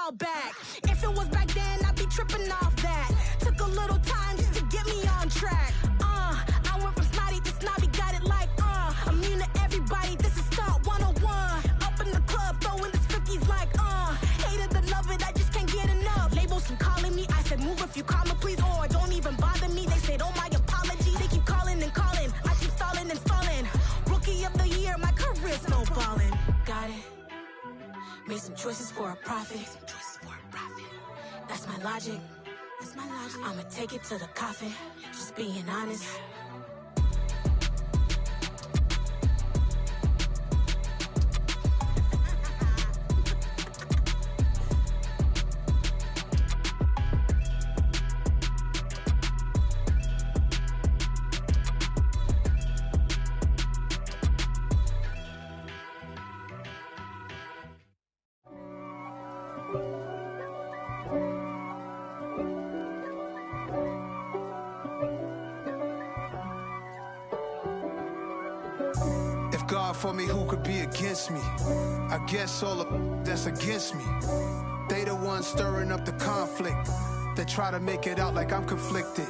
fall back. If it was back then, I'd be tripping off that. Took a little time just to get me on track. I went from snotty to snobby, got it like, I'm immune to everybody, this is stunt 101. Up in the club, throwing this 50s like, hate it, the love it, I just can't get enough. Labels from calling me, I said move if you call me, please, or don't even bother me. They said, oh my apology, they keep calling and calling. I keep stalling and stalling. Rookie of the year, my career's snowballing. Got it. Made some choices for a profit. That's my logic. I'ma take it to the coffin. Just being honest. For me, who could be against me? I guess all of that's against me. They the ones stirring up the conflict. They try to make it out like I'm conflicted.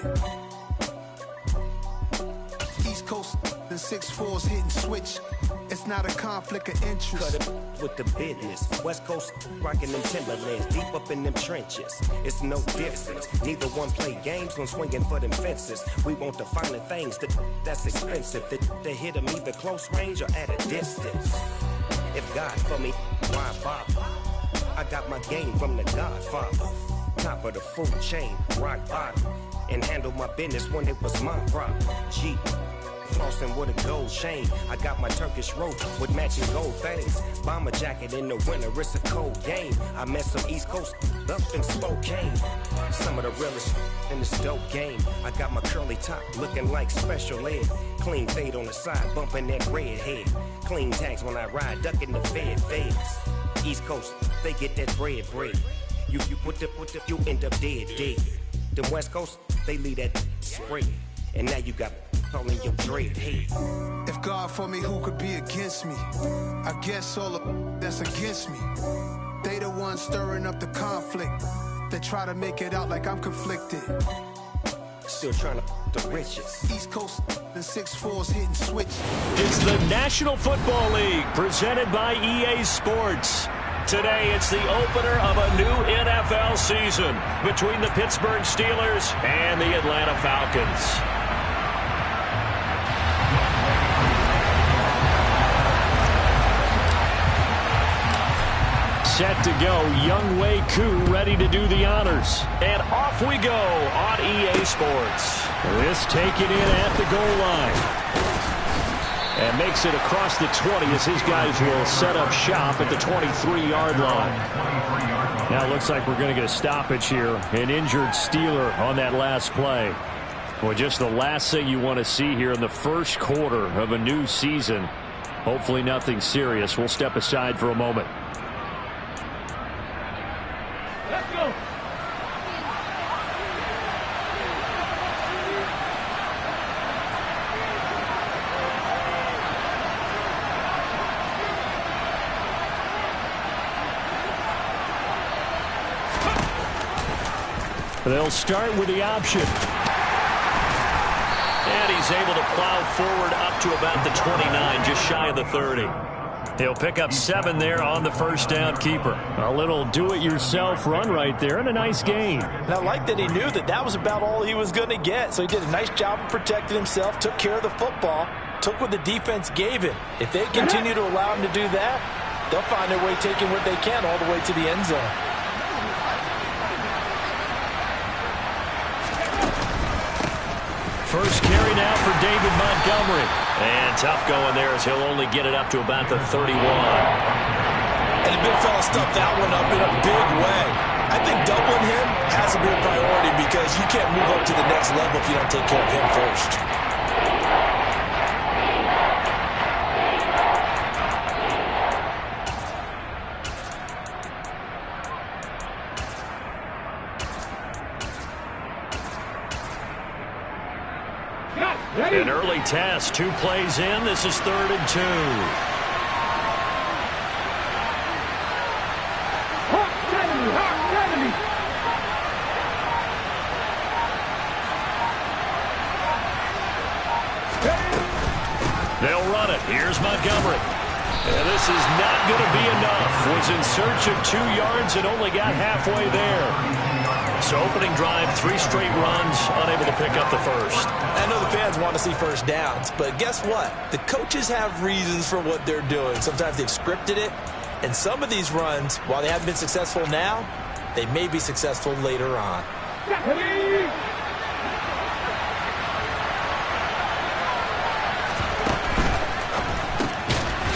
East Coast and 6'4's hitting switch. It's not a conflict of interest. Cut it with the business. West Coast rocking them Timberlands, deep up in them trenches. It's no difference. Neither one play games when swinging for them fences. We want the finer things that's expensive. That hit them either close range or at a distance. If God for me, why bother? I got my game from the Godfather. Top of the food chain, rock bottom. And handle my business when it was my problem. G. Flossing with a gold chain. I got my Turkish rope with matching gold things. Bomber jacket in the winter, it's a cold game. I met some East Coast up in Spokane. Some of the realest in this dope game. I got my curly top looking like special ed. Clean fade on the side, bumping that red head. Clean tags when I ride, ducking the feds. East Coast, they get that bread. You you end up dead. Then West Coast, they leave that spread. And now you got calling your dread head. If God for me, who could be against me? I guess all of that's against me. They the ones stirring up the conflict. They try to make it out like I'm conflicted. Still trying to the riches. East Coast and 6'4's hitting switch. It's the National Football League presented by EA Sports. Today, it's the opener of a new NFL season between the Pittsburgh Steelers and the Atlanta Falcons. Set to go, Younghoe Koo ready to do the honors. And off we go on EA Sports. This taken in at the goal line. And makes it across the 20 as his guys will set up shop at the 23-yard line. Now it looks like we're going to get a stoppage here. An injured Steeler on that last play. Well, just the last thing you want to see here in the first quarter of a new season. Hopefully nothing serious. We'll step aside for a moment. They'll start with the option. And he's able to plow forward up to about the 29, just shy of the 30. He'll pick up 7 there on the first down keeper. A little do-it-yourself run right there and a nice gain. And I like that he knew that was about all he was going to get. So he did a nice job of protecting himself, took care of the football, took what the defense gave him. If they continue to allow him to do that, they'll find their way taking what they can all the way to the end zone. First carry now for David Montgomery. And tough going there as he'll only get it up to about the 31. And the big fella stuffed that one up in a big way. I think doubling him has to be a priority because you can't move up to the next level if you don't take care of him first. An early test, 2 plays in. This is 3rd and 2. this is not going to be enough. Was in search of 2 yards and only got halfway there. So opening drive, 3 straight runs, unable to pick up the first. I know the fans want to see first downs, but guess what? The coaches have reasons for what they're doing. Sometimes they've scripted it, and some of these runs, while they haven't been successful now, they may be successful later on.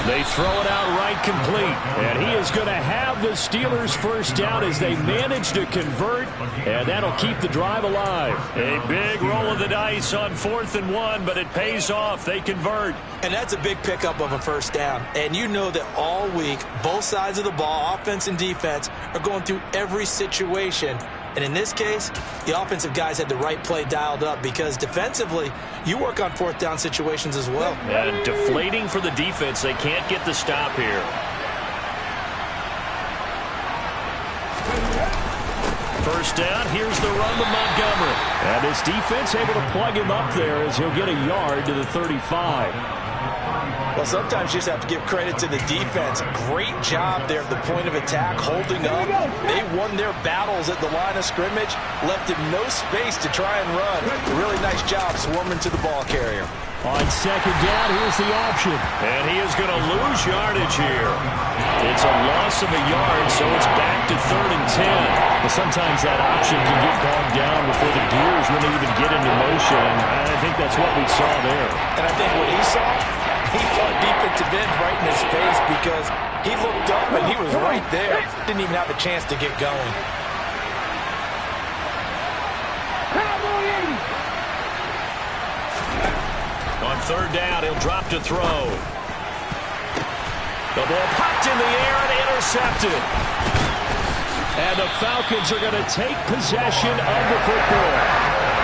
They throw it out right complete. And he is going to have the Steelers first down as they manage to convert. And that'll keep the drive alive. A big roll of the dice on 4th and 1, but it pays off. They convert. And that's a big pickup of a first down. And you know that all week, both sides of the ball, offense and defense, are going through every situation. And in this case, the offensive guys had the right play dialed up because defensively, you work on 4th down situations as well. And deflating for the defense. They can't get the stop here. First down, here's the run to Montgomery. And his defense able to plug him up there as he'll get a yard to the 35. Well, sometimes you just have to give credit to the defense. Great job there at the point of attack, holding up. They won their battles at the line of scrimmage, left him no space to try and run. A really nice job swarming to the ball carrier. On second down, here's the option. And he is going to lose yardage here. It's a loss of a yard, so it's back to 3rd and 10. But sometimes that option can get bogged down before the gears really even get into motion. And I think that's what we saw there. And I think what he saw, he thought defensive end right in his face because he looked up and he was right there. Didn't even have a chance to get going. On 3rd down, he'll drop to throw. The ball popped in the air and intercepted. And the Falcons are going to take possession of the football.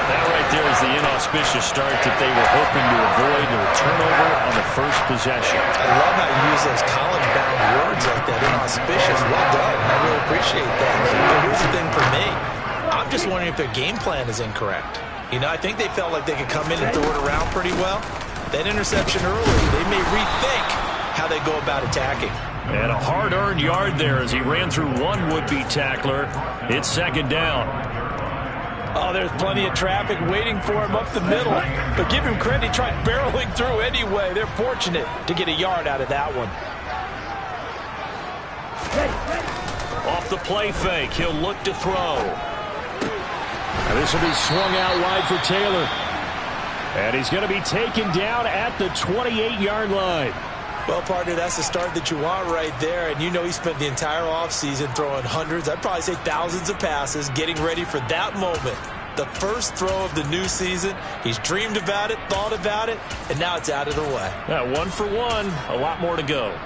That right there is the inauspicious start that they were hoping to avoid, a turnover on the first possession. I love how you use those college-bound words like that, inauspicious. Well done. I really appreciate that. But here's the thing for me. I'm just wondering if their game plan is incorrect. You know, I think they felt like they could come in and throw it around pretty well. That interception early, they may rethink how they go about attacking. And a hard-earned yard there as he ran through one would-be tackler. It's 2nd down. Oh, there's plenty of traffic waiting for him up the middle. But give him credit, he tried barreling through anyway. They're fortunate to get a yard out of that one. Off the play fake, he'll look to throw. And this will be swung out wide for Taylor. And he's going to be taken down at the 28-yard line. Well, partner, that's the start that you want right there. And you know he spent the entire offseason throwing hundreds, I'd probably say thousands of passes, getting ready for that moment. The first throw of the new season. He's dreamed about it, thought about it, and now it's out of the way. Yeah, 1 for 1. A lot more to go.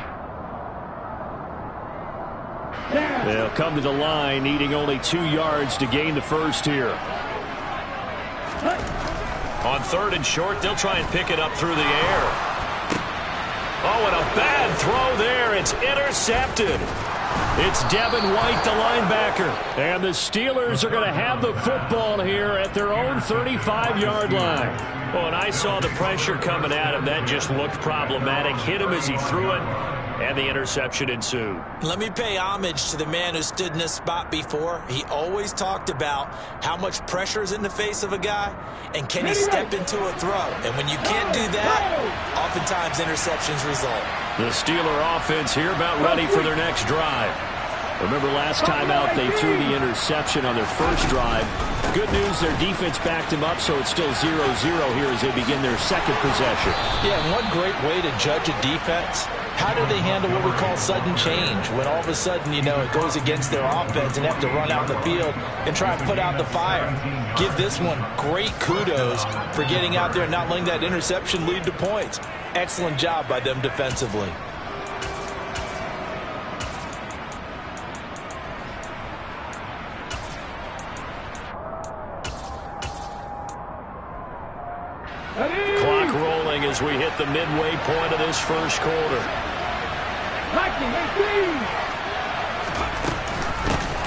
They'll come to the line, needing only 2 yards to gain the first here. On 3rd and short, they'll try and pick it up through the air. Oh, and a bad throw there. It's intercepted. It's Devin White, the linebacker. And the Steelers are going to have the football here at their own 35-yard line. Oh, and I saw the pressure coming at him. That just looked problematic. Hit him as he threw it, and the interception ensued. Let me pay homage to the man who stood in this spot before. He always talked about how much pressure is in the face of a guy, and can he step into a throw? And when you can't do that, oftentimes interceptions result. The Steeler offense here about ready for their next drive. Remember last time out they threw the interception on their first drive. Good news, their defense backed them up, so it's still 0-0 here as they begin their second possession. Yeah, and one great way to judge a defense, how do they handle what we call sudden change? When all of a sudden, you know, it goes against their offense and they have to run out the field and try and put out the fire. Give this one great kudos for getting out there and not letting that interception lead to points. Excellent job by them defensively. Clock rolling as we hit the midway point of this first quarter.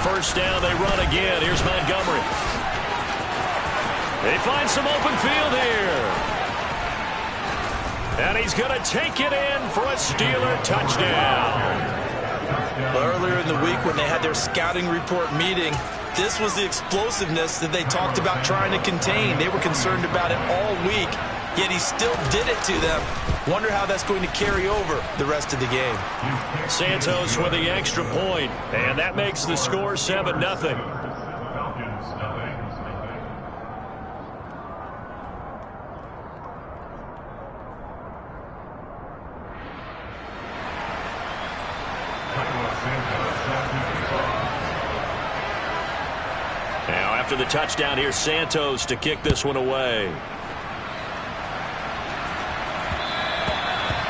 First down, they run again. Here's Montgomery. They find some open field here. And he's going to take it in for a Steeler touchdown. Earlier in the week when they had their scouting report meeting, this was the explosiveness that they talked about trying to contain. They were concerned about it all week, yet he still did it to them. Wonder how that's going to carry over the rest of the game. Santos with the extra point, and that makes the score 7-0. Now after the touchdown, here's Santos to kick this one away.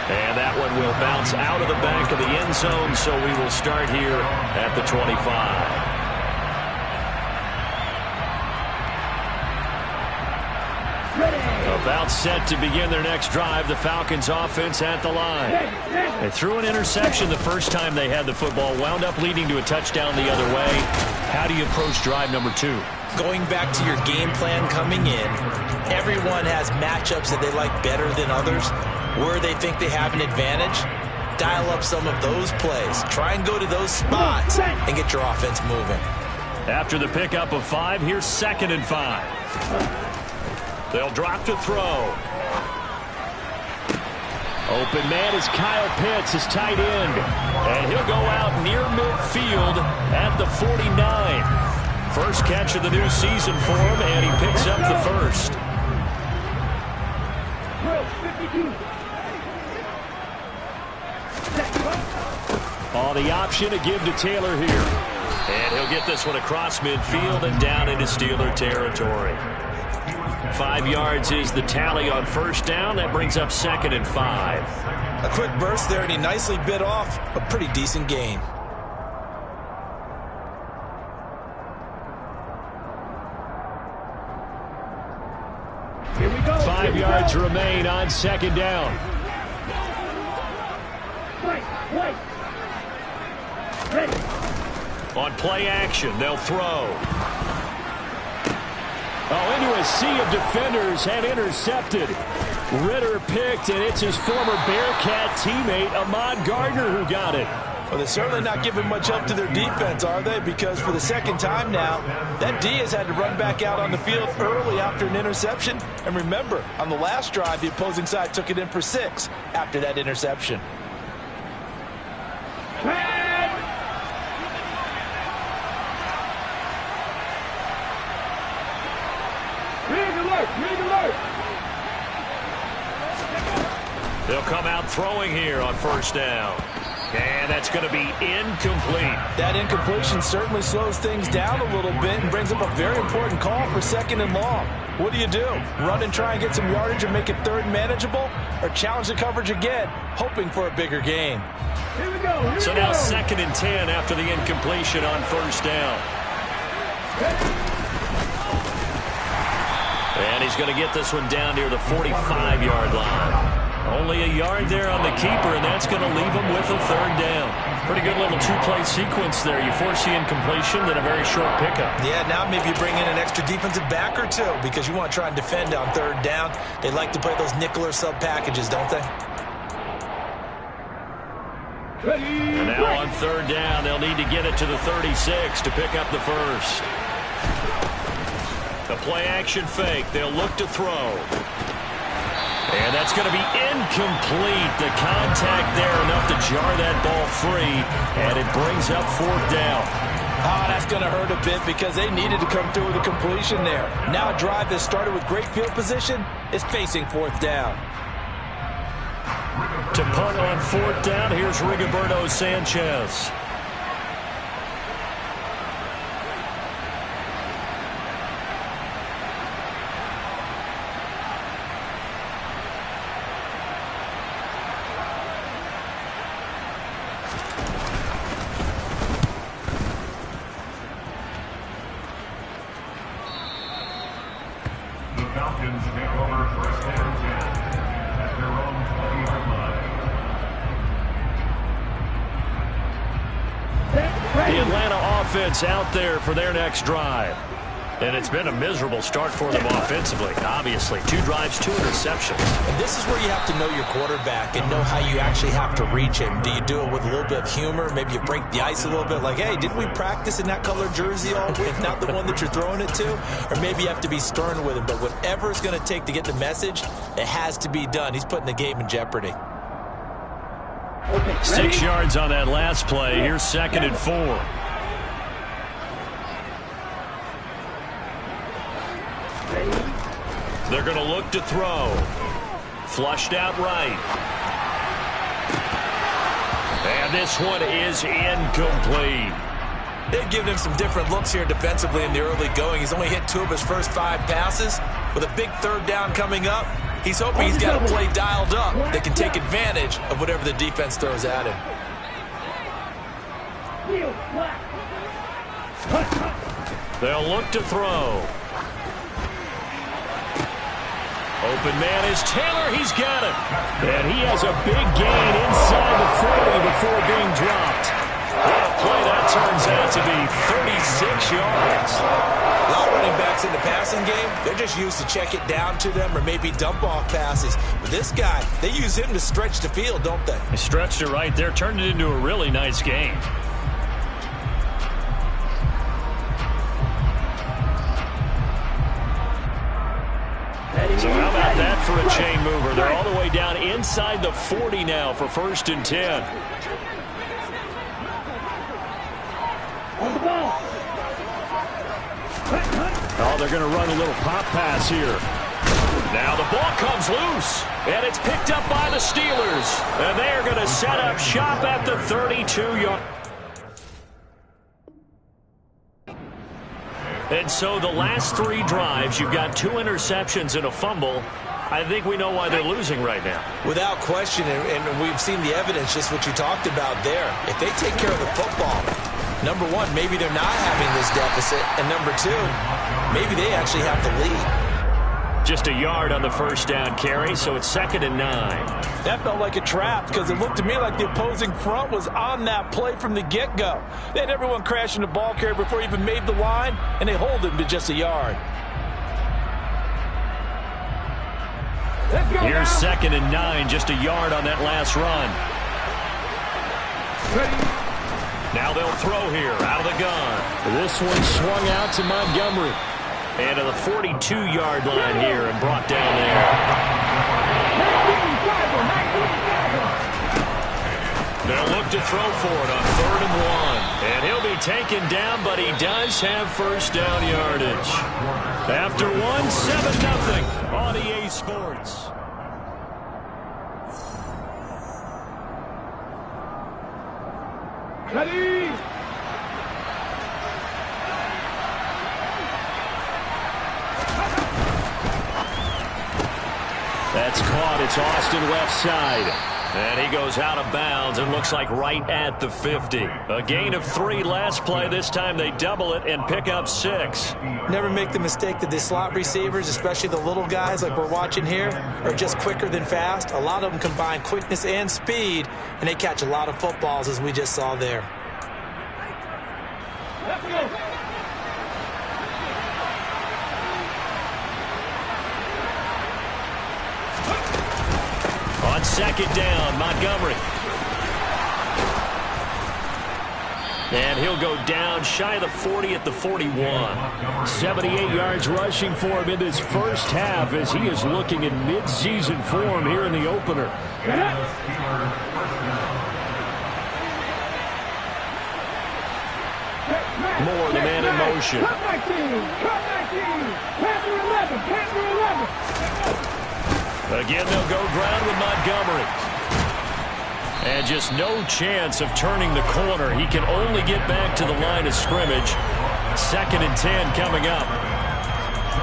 And that one will bounce out of the back of the end zone, so we will start here at the 25. About set to begin their next drive, the Falcons offense at the line. They threw an interception the first time they had the football, wound up leading to a touchdown the other way. How do you approach drive number 2? Going back to your game plan coming in, everyone has matchups that they like better than others. Where they think they have an advantage, dial up some of those plays. Try and go to those spots and get your offense moving. After the pickup of 5, here's 2nd and 5. They'll drop to throw. Open man is Kyle Pitts, his tight end. And he'll go out near midfield at the 49. First catch of the new season for him, and he picks up the first. On the option to give to Taylor here. And he'll get this one across midfield and down into Steeler territory. 5 yards is the tally on first down. That brings up 2nd and 5. A quick burst there, and he nicely bit off a pretty decent gain. Here we go. 5 yards remain on 2nd down. On play action, they'll throw. Oh, into a sea of defenders and intercepted. Ritter picked, and it's his former Bearcat teammate, Ahmad Gardner, who got it. Well, they're certainly not giving much help to their defense, are they? Because for the second time now, that D has had to run back out on the field early after an interception. And remember, on the last drive, the opposing side took it in for 6 after that interception. They'll come out throwing here on first down. And that's going to be incomplete. That incompletion certainly slows things down a little bit and brings up a very important call for 2nd and long. What do you do? Run and try and get some yardage and make it 3rd manageable? Or challenge the coverage again, hoping for a bigger gain? Here we go. So now 2nd and 10 after the incompletion on first down. And he's going to get this one down near the 45-yard line. Only a yard there on the keeper, and that's going to leave him with a 3rd down. Pretty good little 2-play sequence there. You force the incompletion, then a very short pickup. Yeah, now maybe you bring in an extra defensive back or 2 because you want to try and defend on 3rd down. They like to play those nickel or sub packages, don't they? And now on 3rd down, they'll need to get it to the 36 to pick up the first. The play action fake. They'll look to throw. And that's going to be incomplete. The contact there enough to jar that ball free, and it brings up 4th down. Oh, that's going to hurt a bit because they needed to come through with a completion there. Now a drive that started with great field position is facing 4th down. To punt on 4th down, here's Rigoberto Sanchez. Out there for their next drive. And it's been a miserable start for them offensively, obviously. 2 drives, 2 interceptions. And this is where you have to know your quarterback and know how you actually have to reach him. Do you do it with a little bit of humor? Maybe you break the ice a little bit, like, hey, didn't we practice in that colored jersey all week, not the one that you're throwing it to? Or maybe you have to be stern with him. But whatever it's going to take to get the message, it has to be done. He's putting the game in jeopardy. 6 yards on that last play. Here's 2nd and 4. They're going to look to throw. Flushed out right. And this one is incomplete. They've given him some different looks here defensively in the early going. He's only hit 2 of his first 5 passes. With a big 3rd down coming up, he's hoping he's got a play dialed up that can take advantage of whatever the defense throws at him. They'll look to throw. Open man is Taylor. He's got it. And he has a big gain inside the 40 before being dropped. What a play that turns out to be. 36 yards. A lot of running backs in the passing game, they're just used to check it down to them or maybe dump off passes. But this guy, they use him to stretch the field, don't they? They stretched it right there, turned it into a really nice game. So how about that for a chain mover? They're all the way down inside the 40 now for 1st and 10. Oh, they're going to run a little pop pass here. Now the ball comes loose, and it's picked up by the Steelers. And they are going to set up shop at the 32-yard. And so the last 3 drives, you've got 2 interceptions and a fumble. I think we know why they're losing right now. Without question, and we've seen the evidence, just what you talked about there. If they take care of the football, number 1, maybe they're not having this deficit. And number 2, maybe they actually have the lead. Just a yard on the 1st down carry, so it's 2nd and 9. That felt like a trap because it looked to me like the opposing front was on that play from the get-go. They had everyone crashing the ball carrier before he even made the line, and they hold him to just a yard. Here's 2nd and 9, just a yard on that last run. Now they'll throw here, out of the gun. This one swung out to Montgomery. And to the 42-yard line here and brought down there. They'll look to throw for it on 3rd and 1. And he'll be taken down, but he does have 1st down yardage. After 1, 7-0 on EA Sports. Ready? That's caught. It's Austin left side. And he goes out of bounds and looks like right at the 50. A gain of 3 last play. This time they double it and pick up 6. Never make the mistake that the slot receivers, especially the little guys like we're watching here, are just quicker than fast. A lot of them combine quickness and speed, and they catch a lot of footballs, as we just saw there. Let's go. On 2nd down, Montgomery. And he'll go down shy of the 40 at the 41. 78 yards rushing for him in this first half as he is looking in mid-season form here in the opener. Moore, the man in motion. Cut back team. Panther 11. Panther 11. Again, they'll go ground with Montgomery. And just no chance of turning the corner. He can only get back to the line of scrimmage. 2nd and 10 coming up.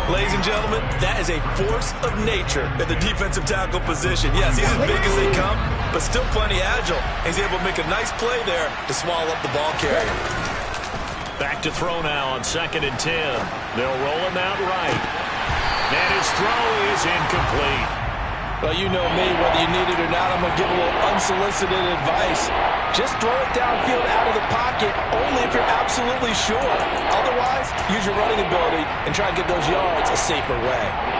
Ladies and gentlemen, that is a force of nature in the defensive tackle position. Yes, he's as big as they come, but still plenty agile. He's able to make a nice play there to swallow up the ball carrier. Back to throw now on 2nd and 10. They'll roll him out right. And his throw is incomplete. Well, you know me, whether you need it or not, I'm going to give a little unsolicited advice. Just throw it downfield out of the pocket, only if you're absolutely sure. Otherwise, guys, use your running ability and try and get those yards a safer way.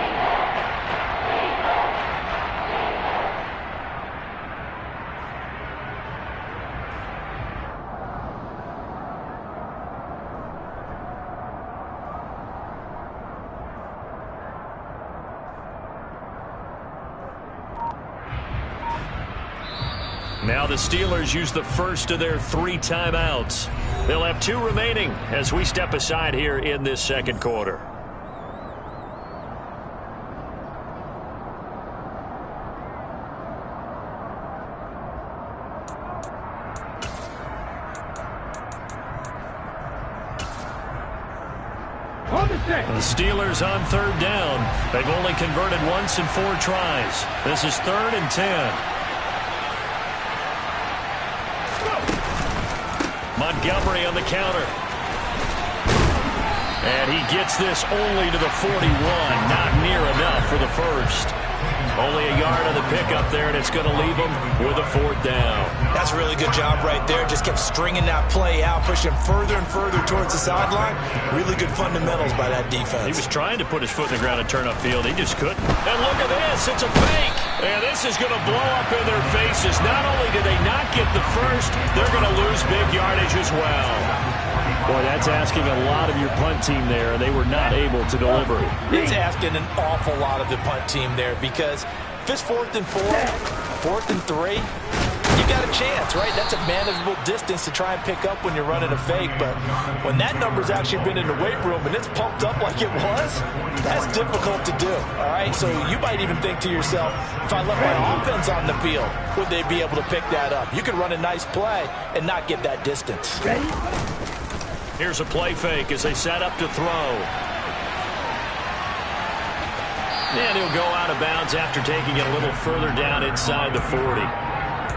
Now the Steelers use the first of their 3 timeouts. They'll have 2 remaining as we step aside here in this second quarter. The Steelers on 3rd down. They've only converted once in 4 tries. This is 3rd and 10. Montgomery on the counter. And he gets this only to the 41. Not near enough for the first. Only a yard on the pickup there, and it's going to leave him with a 4th down. That's a really good job right there. Just kept stringing that play out, pushing further and further towards the sideline. Really good fundamentals by that defense. He was trying to put his foot in the ground and turn upfield. He just couldn't. And look at this. It's a fake. And this is going to blow up in their faces. Not only do they not get the first, they're going to lose big yardage as well. Boy, that's asking a lot of your punt team there. They were not able to deliver. It's asking an awful lot of the punt team there because if it's 4th and 4, 4th and 3, you got a chance, right? That's a manageable distance to try and pick up when you're running a fake. But when that number's actually been in the weight room and it's pumped up like it was, that's difficult to do, all right? So you might even think to yourself, if I left my offense on the field, would they be able to pick that up? You could run a nice play and not get that distance. Here's a play fake as they set up to throw. And he'll go out of bounds after taking it a little further down inside the 40.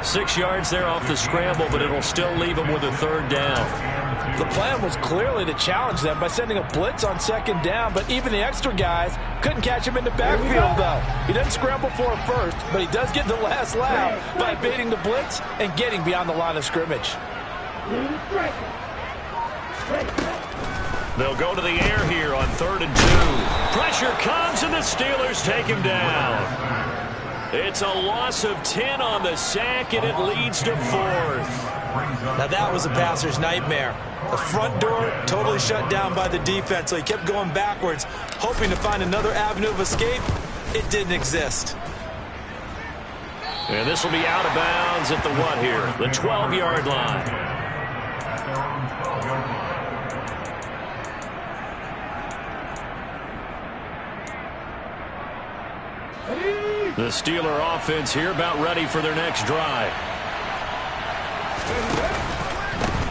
6 yards there off the scramble, but it'll still leave him with a 3rd down. The plan was clearly to challenge them by sending a blitz on 2nd down, but even the extra guys couldn't catch him in the backfield, though. He doesn't scramble for it first, but he does get the last laugh by evading the blitz and getting beyond the line of scrimmage. They'll go to the air here on 3rd and 2. Pressure comes, and the Steelers take him down. It's a loss of 10 on the sack, and it leads to 4th. Now that was a passer's nightmare. The front door totally shut down by the defense, so he kept going backwards, hoping to find another avenue of escape. It didn't exist. And this will be out of bounds at the what here? The 12-yard line. The Steeler offense here about ready for their next drive.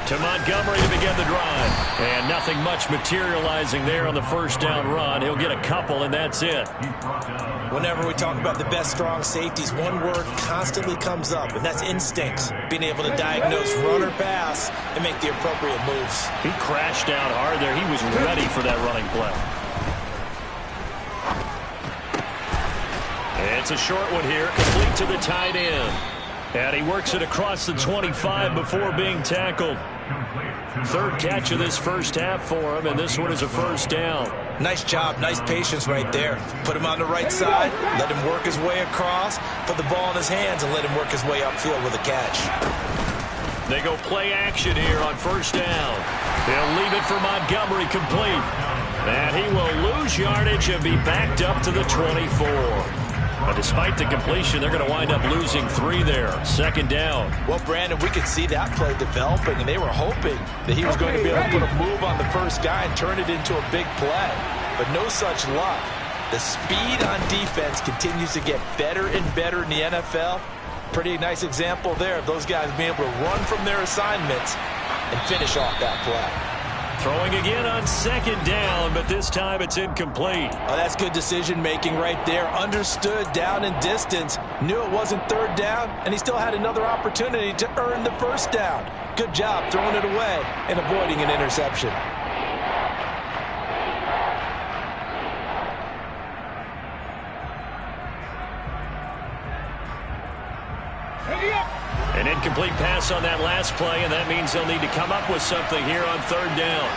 To Montgomery to begin the drive. And nothing much materializing there on the 1st down run. He'll get a couple, and that's it. Whenever we talk about the best strong safeties, one word constantly comes up, and that's instincts. Being able to diagnose run or pass and make the appropriate moves. He crashed out hard there. He was ready for that running play. It's a short one here, complete to the tight end. And he works it across the 25 before being tackled. 3rd catch of this first half for him, and this one is a 1st down. Nice job, nice patience right there. Put him on the right side, let him work his way across, put the ball in his hands, and let him work his way upfield with a catch. They go play action here on 1st down. They'll leave it for Montgomery complete. And he will lose yardage and be backed up to the 24. But despite the completion, they're going to wind up losing 3 there. 2nd down. Well, Brandon, we could see that play developing, and they were hoping that he was going to be able to put a move on the first guy and turn it into a big play. But no such luck. The speed on defense continues to get better and better in the NFL. Pretty nice example there of those guys being able to run from their assignments and finish off that play. Throwing again on 2nd down, but this time it's incomplete. Oh, that's good decision-making right there. Understood down and distance. Knew it wasn't 3rd down, and he still had another opportunity to earn the 1st down. Good job throwing it away and avoiding an interception. An incomplete pass on that last play, and that means they'll need to come up with something here on 3rd down.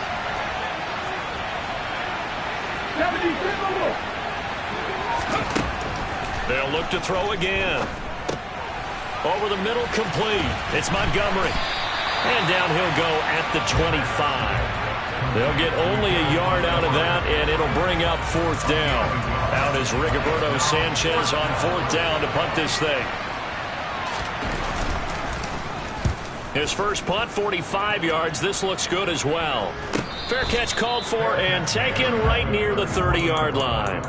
They'll look to throw again. Over the middle, complete. It's Montgomery. And down he'll go at the 25. They'll get only a yard out of that, and it'll bring up 4th down. Out is Rigoberto Sanchez on 4th down to punt this thing. His first punt, 45 yards. This looks good as well. Fair catch called for and taken right near the 30-yard line.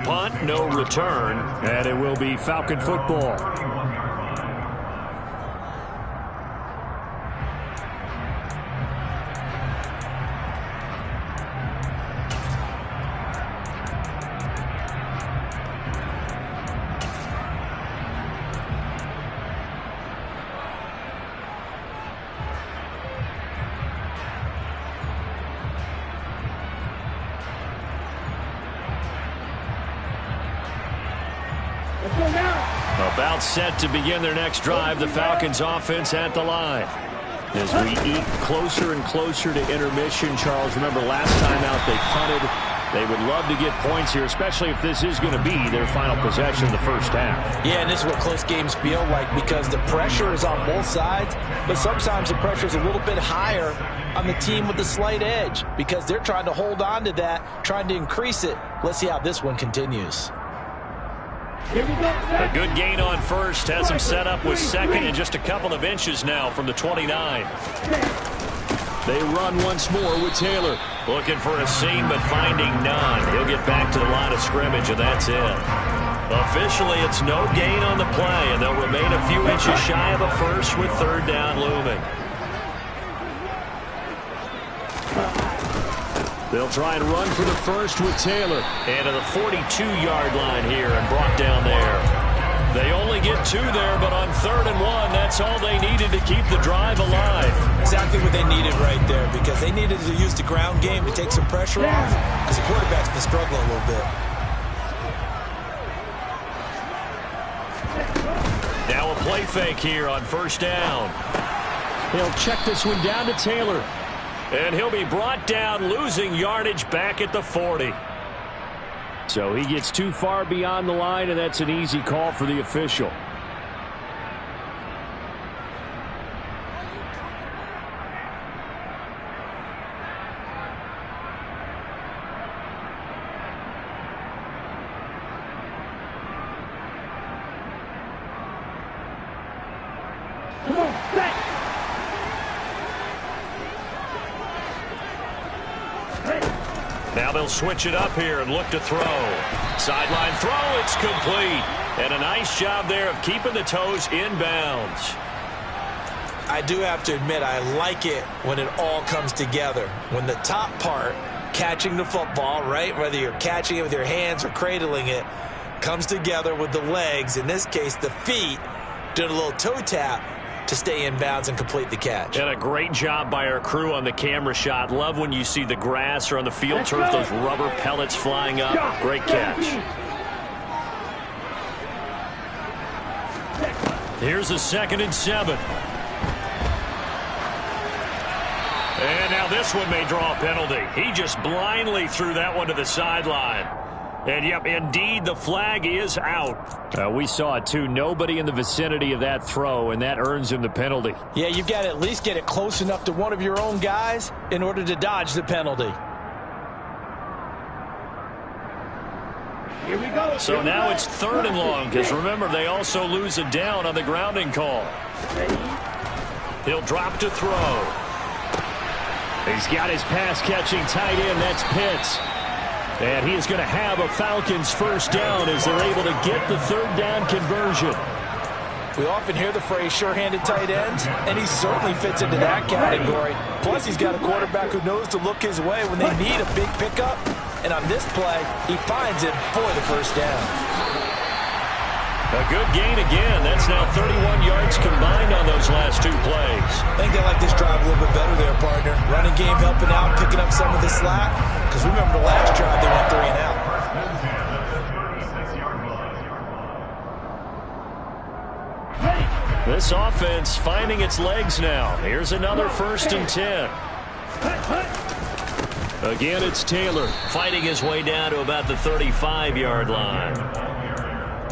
Punt, no return, and it will be Falcon football. About set to begin their next drive, the Falcons offense at the line. As we eat closer and closer to intermission, Charles, remember last time out they punted. They would love to get points here, especially if this is going to be their final possession of the first half. Yeah, and this is what close games feel like because the pressure is on both sides, but sometimes the pressure is a little bit higher on the team with the slight edge because they're trying to hold on to that, trying to increase it. Let's see how this one continues. A good gain on first has him set up with second and just a couple of inches now from the 29. They run once more with Taylor. Looking for a seam but finding none. He'll get back to the line of scrimmage and that's it. Officially it's no gain on the play and they'll remain a few inches shy of a first with 3rd down looming. They'll try and run for the first with Taylor. And to the 42-yard line here and brought down there. They only get 2 there, but on 3rd and 1, that's all they needed to keep the drive alive. Exactly what they needed right there because they needed to use the ground game to take some pressure off because the quarterback's been struggling a little bit. Now a play fake here on 1st down. He'll check this one down to Taylor. And he'll be brought down, losing yardage back at the 40. So he gets too far beyond the line, and that's an easy call for the official. Come on, set. Now they'll switch it up here and look to throw. Sideline throw, it's complete. And a nice job there of keeping the toes in bounds. I do have to admit I like it when it all comes together. When the top part catching the football, right? Whether you're catching it with your hands or cradling it, comes together with the legs, in this case the feet, doing a little toe tap to stay in bounds and complete the catch. And a great job by our crew on the camera shot. Love when you see the grass or on the field turf, those rubber pellets flying up. Great catch. Here's a 2nd and 7. And now this one may draw a penalty. He just blindly threw that one to the sideline. And, yep, indeed, the flag is out. We saw it, too. Nobody in the vicinity of that throw, and that earns him the penalty. Yeah, you've got to at least get it close enough to one of your own guys in order to dodge the penalty. Here we go. So now it's 3rd and long, because remember, they also lose a down on the grounding call. He'll drop to throw. He's got his pass-catching tight end. That's Pitts. And he is going to have a Falcons first down as they're able to get the 3rd down conversion. We often hear the phrase sure-handed tight ends, and he certainly fits into that category. Plus, he's got a quarterback who knows to look his way when they need a big pickup. And on this play, he finds it for the first down. A good gain again. That's now 31 yards combined on those last 2 plays. I think they like this drive a little bit better there, partner. Running game helping out, picking up some of the slack. Because remember the last drive, they went 3 and out. This offense finding its legs now. Here's another 1st and 10. Again, it's Taylor fighting his way down to about the 35-yard line.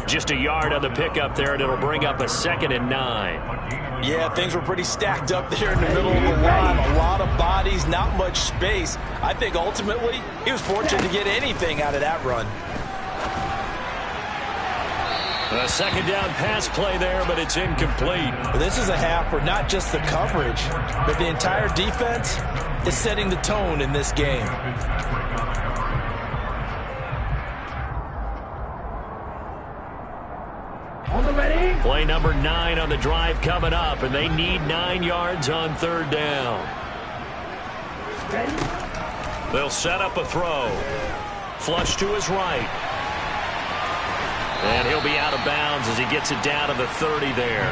Just a yard on the pickup there, and it'll bring up a 2nd and 9. Yeah, things were pretty stacked up there in the middle of the line. A lot of bodies, not much space. I think ultimately he was fortunate to get anything out of that run. A 2nd down pass play there, but it's incomplete. Well, this is a half where not just the coverage, but the entire defense is setting the tone in this game. Play number 9 on the drive coming up, and they need 9 yards on 3rd down. They'll set up a throw. Flush to his right. And he'll be out of bounds as he gets it down to the 30 there.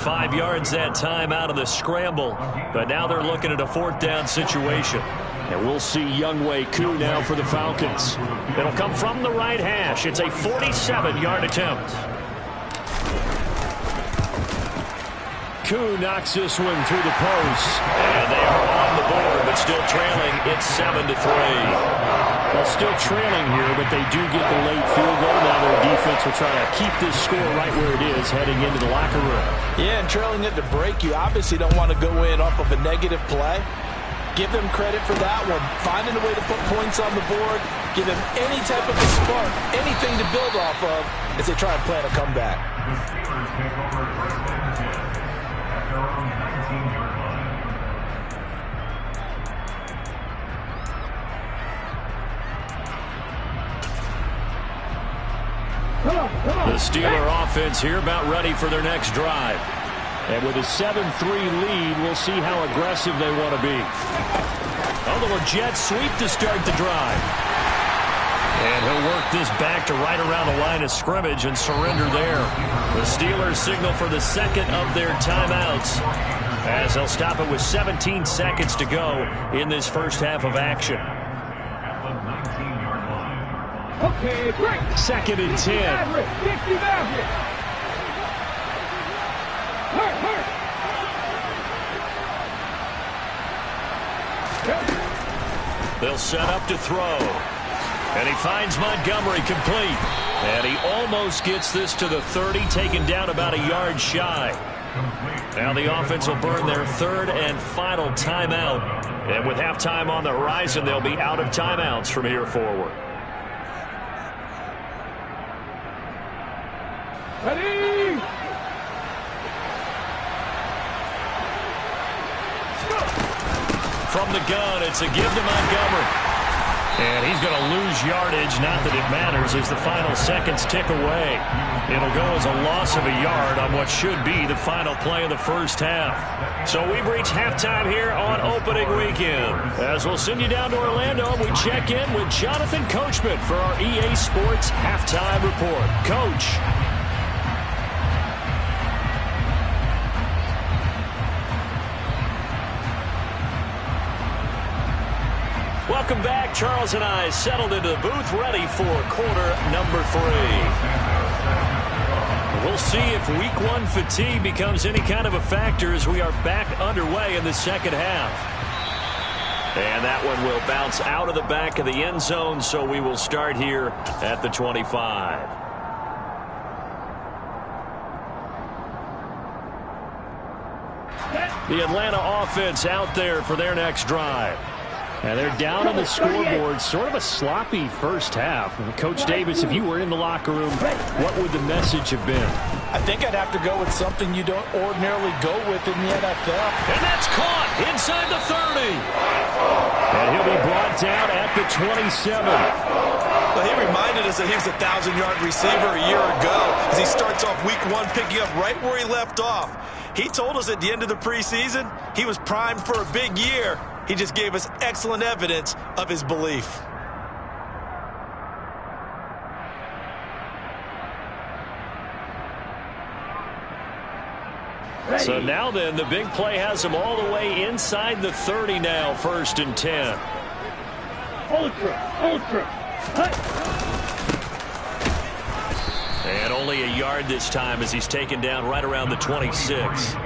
5 yards that time out of the scramble, but now they're looking at a 4th down situation. And we'll see Younghoe Koo now for the Falcons. It'll come from the right hash. It's a 47-yard attempt. Koo knocks this one through the post. And they are on the board, but still trailing. It's 7-3. Well, still trailing here, but they do get the late field goal. Now their defense will try to keep this score right where it is heading into the locker room. Yeah, and trailing at the break, you obviously don't want to go in off of a negative play. Give them credit for that one. Finding a way to put points on the board. Give them any type of a spark, anything to build off of as they try and plan a comeback. The Steeler offense here about ready for their next drive. And with a 7-3 lead, we'll see how aggressive they want to be. Oh, the jet sweep to start the drive. And he'll work this back to right around the line of scrimmage and surrender there. The Steelers signal for the 2nd of their timeouts as they'll stop it with 17 seconds to go in this first half of action. Okay, break. 2nd and 10. Maverick. Hurt. They'll set up to throw. And he finds Montgomery complete. And he almost gets this to the 30, taken down about a yard shy. Now the offense will burn their 3rd and final timeout. And with halftime on the horizon, they'll be out of timeouts from here forward. Ready? From the gun, it's a give to Montgomery. And he's going to lose yardage, not that it matters, as the final seconds tick away. It'll go as a loss of a yard on what should be the final play of the first half. So we've reached halftime here on opening weekend. As we'll send you down to Orlando, we check in with Jonathan Coachman for our EA Sports Halftime Report. Coach. Welcome back. Charles and I settled into the booth, ready for quarter number 3. We'll see if week 1 fatigue becomes any kind of a factor as we are back underway in the second half. And that one will bounce out of the back of the end zone, so we will start here at the 25. The Atlanta offense out there for their next drive. And they're down on the scoreboard, sort of a sloppy first half. Coach Davis, if you were in the locker room, what would the message have been? I think I'd have to go with something you don't ordinarily go with in the NFL. And that's caught inside the 30. And he'll be brought down at the 27. Well, he reminded us that he was a 1,000-yard receiver a year ago as he starts off week 1 picking up right where he left off. He told us at the end of the preseason he was primed for a big year. He just gave us excellent evidence of his belief. So now then, the big play has him all the way inside the 30 now, 1st and 10. Ultra. And only a yard this time as he's taken down right around the 26.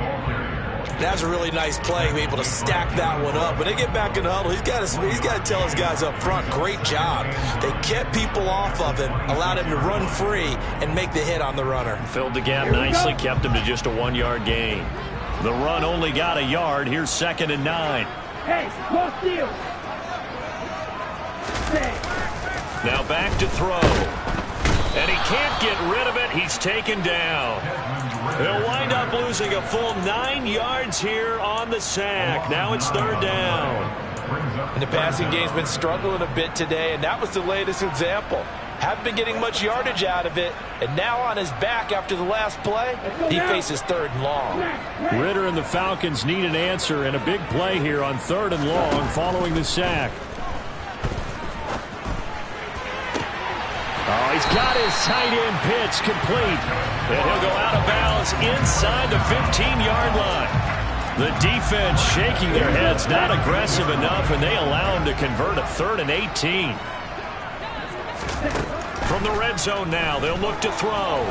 That's a really nice play, be able to stack that one up. When they get back in the huddle, he's got to tell his guys up front, great job. They kept people off of him, allowed him to run free and make the hit on the runner. Filled the gap nicely, kept him to just a 1-yard gain. The run only got a yard. Here's 2nd and 9. Hey, close deal. Now back to throw. And he can't get rid of it. He's taken down. He'll wind up losing a full 9 yards here on the sack. Now it's 3rd down. And the passing game's been struggling a bit today, and that was the latest example. Haven't been getting much yardage out of it, and now on his back after the last play, he faces 3rd and long. Ritter and the Falcons need an answer, and a big play here on 3rd and long following the sack. Oh, he's got his tight end pitch complete. And he'll go out of bounds inside the 15-yard line. The defense shaking their heads, not aggressive enough, and they allow him to convert a 3rd and 18. From the red zone now, they'll look to throw.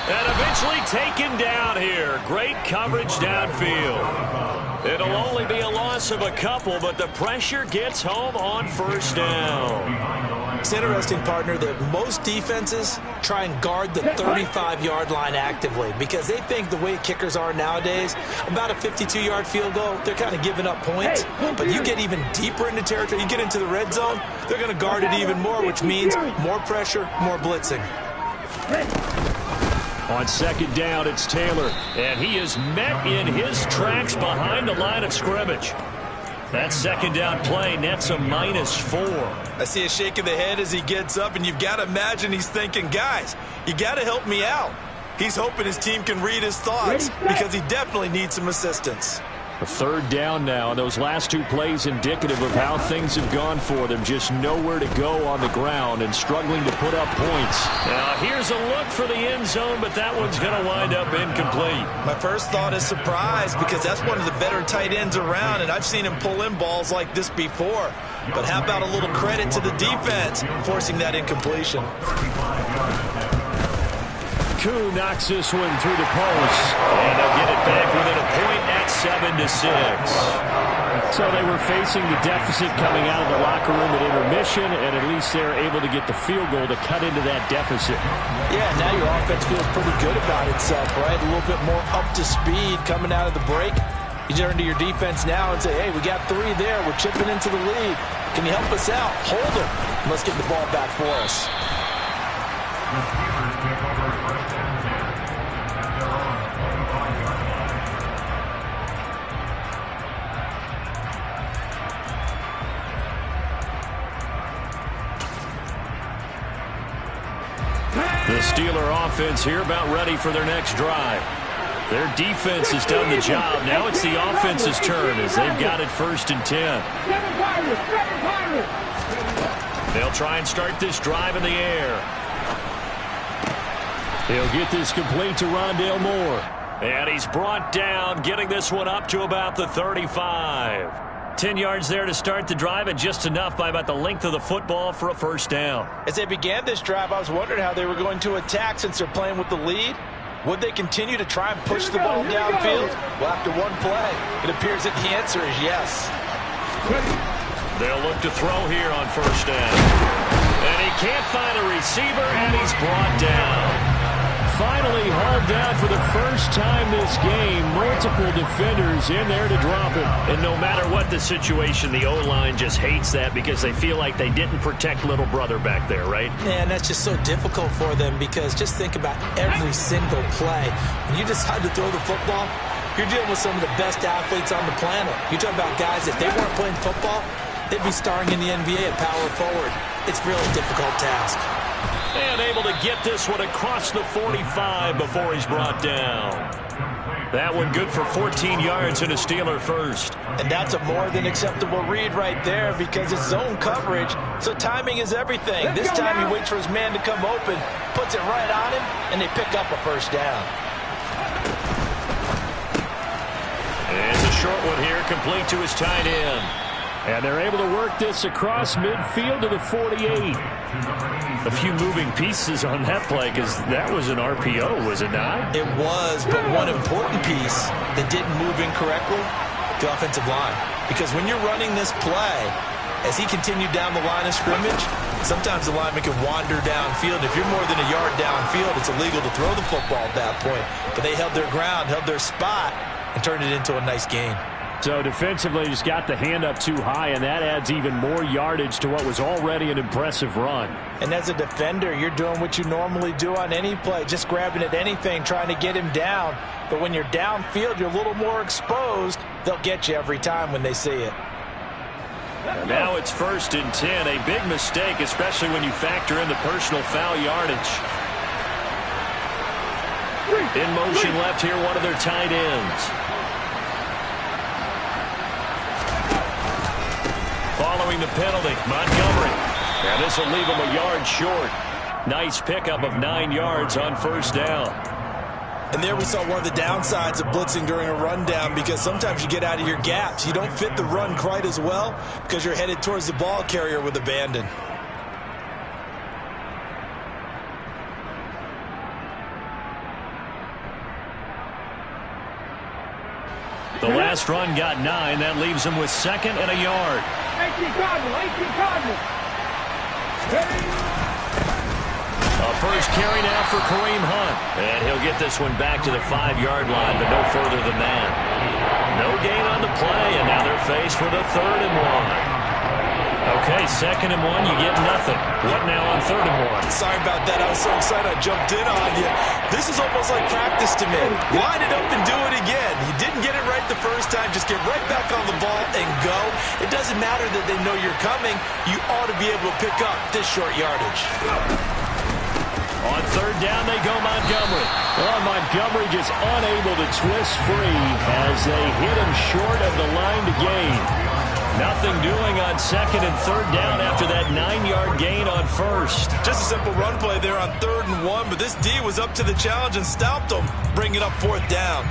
And eventually taken down here. Great coverage downfield. It'll only be a loss of a couple, but the pressure gets home on 1st down. It's interesting, partner, that most defenses try and guard the 35-yard line actively because they think the way kickers are nowadays, about a 52-yard field goal, they're kind of giving up points. But you get even deeper into territory, you get into the red zone, they're going to guard it even more, which means more pressure, more blitzing. On 2nd down, it's Taylor, and he is met in his tracks behind the line of scrimmage. That 2nd down play nets a -4. I see a shake of the head as he gets up, and you've got to imagine he's thinking, guys, you got to help me out. He's hoping his team can read his thoughts because he definitely needs some assistance. A 3rd down now, and those last 2 plays indicative of how things have gone for them. Just nowhere to go on the ground and struggling to put up points. Now here's a look for the end zone, but that one's going to wind up incomplete. My first thought is surprise because that's one of the better tight ends around, and I've seen him pull in balls like this before. But how about a little credit to the defense forcing that incompletion? Koo knocks this one through the post, and they'll get it back within a point at 7-6. So they were facing the deficit coming out of the locker room at intermission, and at least they're able to get the field goal to cut into that deficit. Yeah, now your offense feels pretty good about itself, right? A little bit more up to speed coming out of the break. You turn to your defense now and say, hey, we got 3 there. We're chipping into the lead. Can you help us out? Hold them. Let's get the ball back for us. Steeler offense here about ready for their next drive. Their defense has done the job. Now it's the offense's turn as they've got it 1st and 10. They'll try and start this drive in the air. He'll get this complete to Rondale Moore. And he's brought down, getting this one up to about the 35. 10 yards there to start the drive, and just enough by about the length of the football for a 1st down. As they began this drive, I was wondering how they were going to attack since they're playing with the lead. Would they continue to try and push the ball downfield? Well, after one play, it appears that the answer is yes. They'll look to throw here on 1st down. And he can't find a receiver, and he's brought down. Finally hauled down for the first time this game. Multiple defenders in there to drop him. And no matter what the situation, the O-line just hates that because they feel like they didn't protect little brother back there, right? Man, that's just so difficult for them because just think about every single play. When you decide to throw the football, you're dealing with some of the best athletes on the planet. You talk about guys, if they weren't playing football, they'd be starring in the NBA at power forward. It's a really difficult task. And able to get this one across the 45 before he's brought down. That one good for 14 yards and a Steeler 1st. And that's a more than acceptable read right there because it's zone coverage, so timing is everything. This time he waits for his man to come open, puts it right on him, and they pick up a 1st down. And it's a short one here, complete to his tight end. And they're able to work this across midfield to the 48. A few moving pieces on that play because that was an RPO, was it not? It was, but one important piece that didn't move incorrectly, the offensive line. Because when you're running this play, as he continued down the line of scrimmage, sometimes the lineman can wander downfield. If you're more than a yard downfield, it's illegal to throw the football at that point. But they held their ground, held their spot, and turned it into a nice gain. So defensively just got the hand up too high, and that adds even more yardage to what was already an impressive run. And as a defender, you're doing what you normally do on any play, just grabbing at anything, trying to get him down. But when you're downfield, you're a little more exposed. They'll get you every time when they see it. And now it's 1st and 10, a big mistake, especially when you factor in the personal foul yardage. In motion left here, one of their tight ends. Following the penalty, Montgomery. And this will leave him a yard short. Nice pickup of 9 yards on 1st down. And there we saw one of the downsides of blitzing during a rundown because sometimes you get out of your gaps. You don't fit the run quite as well because you're headed towards the ball carrier with abandon. The last run got 9. That leaves him with 2nd and a yard. 18 Cardinals. A first carry now for Kareem Hunt. And he'll get this one back to the 5-yard line, but no further than that. No gain on the play, and now they're faced with a 3rd and 1. Okay, 2nd and 1, you get nothing. What now on 3rd and 1? Sorry about that. I was so excited I jumped in on you. This is almost like practice to me. Line it up and do it again. You didn't get it right the first time. Just get right back on the ball and go. It doesn't matter that they know you're coming. You ought to be able to pick up this short yardage. On 3rd down, they go Montgomery. Well, Montgomery just unable to twist free as they hit him short of the line to gain. Nothing doing on 2nd and 3rd down after that 9-yard gain on 1st. Just a simple run play there on 3rd and 1, but this D was up to the challenge and stopped them, bringing up 4th down.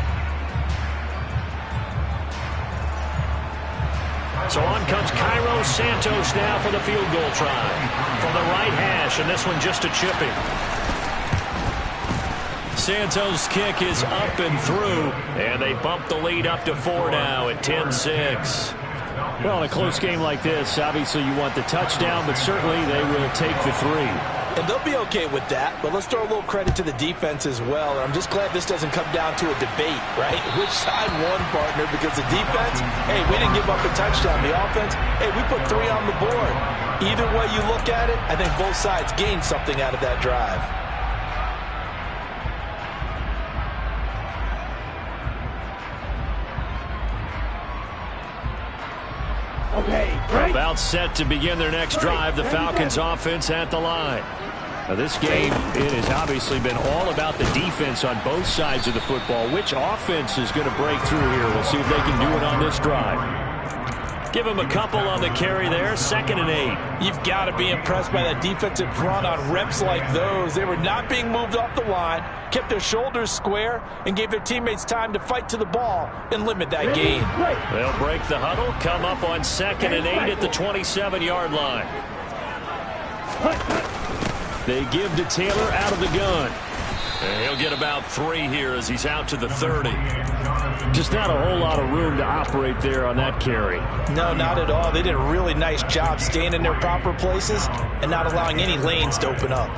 So on comes Cairo Santos now for the field goal try. From the right hash, and this one just a chipping. Santos' kick is up and through, and they bump the lead up to 4 now at 10-6. Well, in a close game like this, obviously you want the touchdown, but certainly they will take the 3. And they'll be okay with that, but let's throw a little credit to the defense as well. I'm just glad this doesn't come down to a debate, right? Which side won, partner? Because the defense, hey, we didn't give up a touchdown. The offense, hey, we put 3 on the board. Either way you look at it, I think both sides gained something out of that drive. Okay, About set to begin their next drive. The Falcons offense at the line. This game, it has obviously been all about the defense on both sides of the football. Which offense is going to break through here? We'll see if they can do it on this drive. Give him a couple on the carry there, 2nd and 8. You've got to be impressed by that defensive front on reps like those. They were not being moved off the line, kept their shoulders square, and gave their teammates time to fight to the ball and limit that gain. They'll break the huddle, come up on 2nd and 8 at the 27-yard line. They give to Taylor out of the gun. And he'll get about 3 here as he's out to the 30. Just not a whole lot of room to operate there on that carry. No, not at all. They did a really nice job staying in their proper places and not allowing any lanes to open up.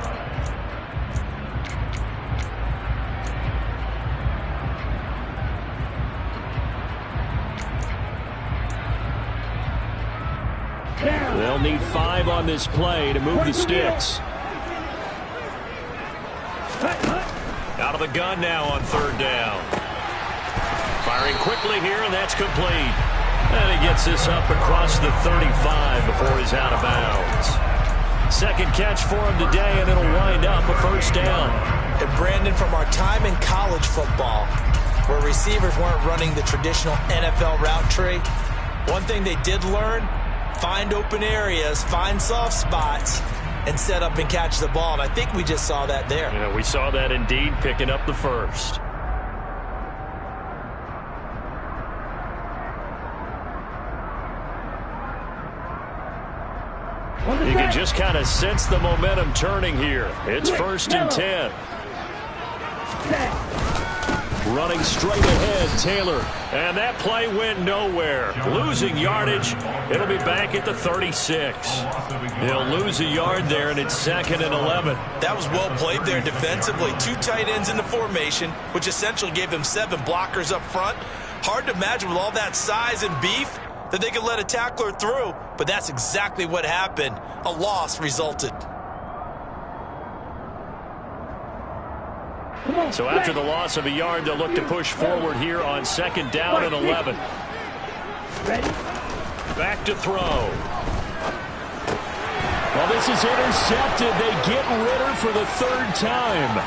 They'll need 5 on this play to move the sticks. Out of the gun now on 3rd down. Firing quickly here, and that's complete. And he gets this up across the 35 before he's out of bounds. 2nd catch for him today, and it'll wind up a 1st down. And Brandon, from our time in college football, where receivers weren't running the traditional NFL route tree, one thing they did learn, find open areas, find soft spots, and set up and catch the ball. And I think we just saw that there. Yeah, we saw that indeed, picking up the 1st. You can just kind of sense the momentum turning here. It's 1st and 10. Running straight ahead, Taylor. And that play went nowhere. Losing yardage. It'll be back at the 36. They'll lose a yard there, and it's 2nd and 11. That was well played there defensively. 2 tight ends in the formation, which essentially gave them 7 blockers up front. Hard to imagine with all that size and beef that they could let a tackler through, but that's exactly what happened. A loss resulted. So after the loss of a yard, they'll look to push forward here on 2nd down and 11. Back to throw. Well, this is intercepted. They get Ritter for the 3rd time.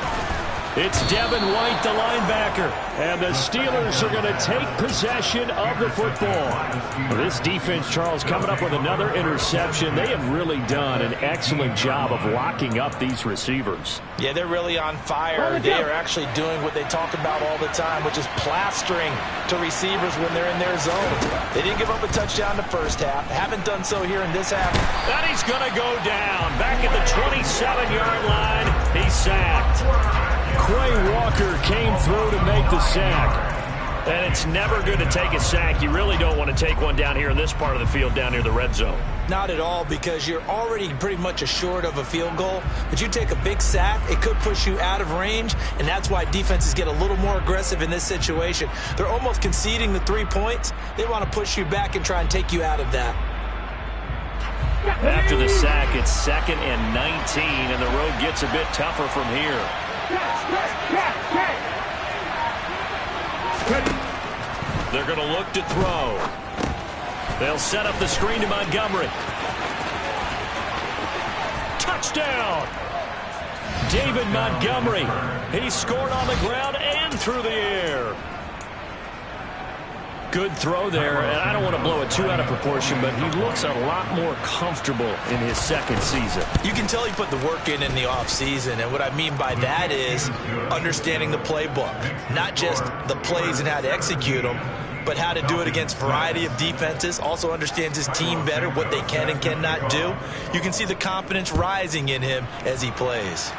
It's Devin White, the linebacker, and the Steelers are going to take possession of the football. This defense, Charles, coming up with another interception. They have really done an excellent job of locking up these receivers. Yeah, they're really on fire. They are actually doing what they talk about all the time, which is plastering to receivers when they're in their zone. They didn't give up a touchdown the first half. Haven't done so here in this half. And he's going to go down. Back at the 27-yard line, he's sacked. Quay Walker came through to make the sack. And it's never good to take a sack. You really don't want to take one down here in this part of the field, down near the red zone. Not at all, because you're already pretty much assured of a field goal. But you take a big sack, it could push you out of range, and that's why defenses get a little more aggressive in this situation. They're almost conceding the 3 points. They want to push you back and try and take you out of that. After the sack, it's 2nd and 19, and the road gets a bit tougher from here. They're going to look to throw. They'll set up the screen to Montgomery. Touchdown! David Montgomery. He scored on the ground and through the air. Good throw there, and I don't want to blow it too out of proportion, but he looks a lot more comfortable in his 2nd season. You can tell he put the work in the offseason, and what I mean by that is understanding the playbook. Not just the plays and how to execute them, but how to do it against a variety of defenses. Also understands his team better, what they can and cannot do. You can see the confidence rising in him as he plays.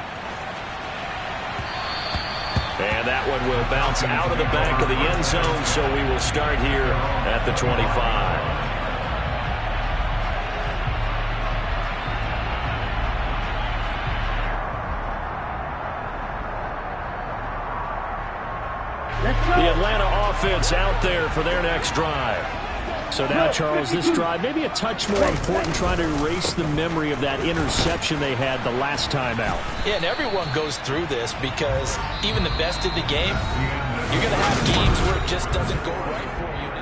And that one will bounce out of the back of the end zone, so we will start here at the 25. The Atlanta offense out there for their next drive. So now, Charles, this drive maybe a touch more important, trying to erase the memory of that interception they had the last time out. Yeah, and everyone goes through this because even the best of the game, you're going to have games where it just doesn't go right for you.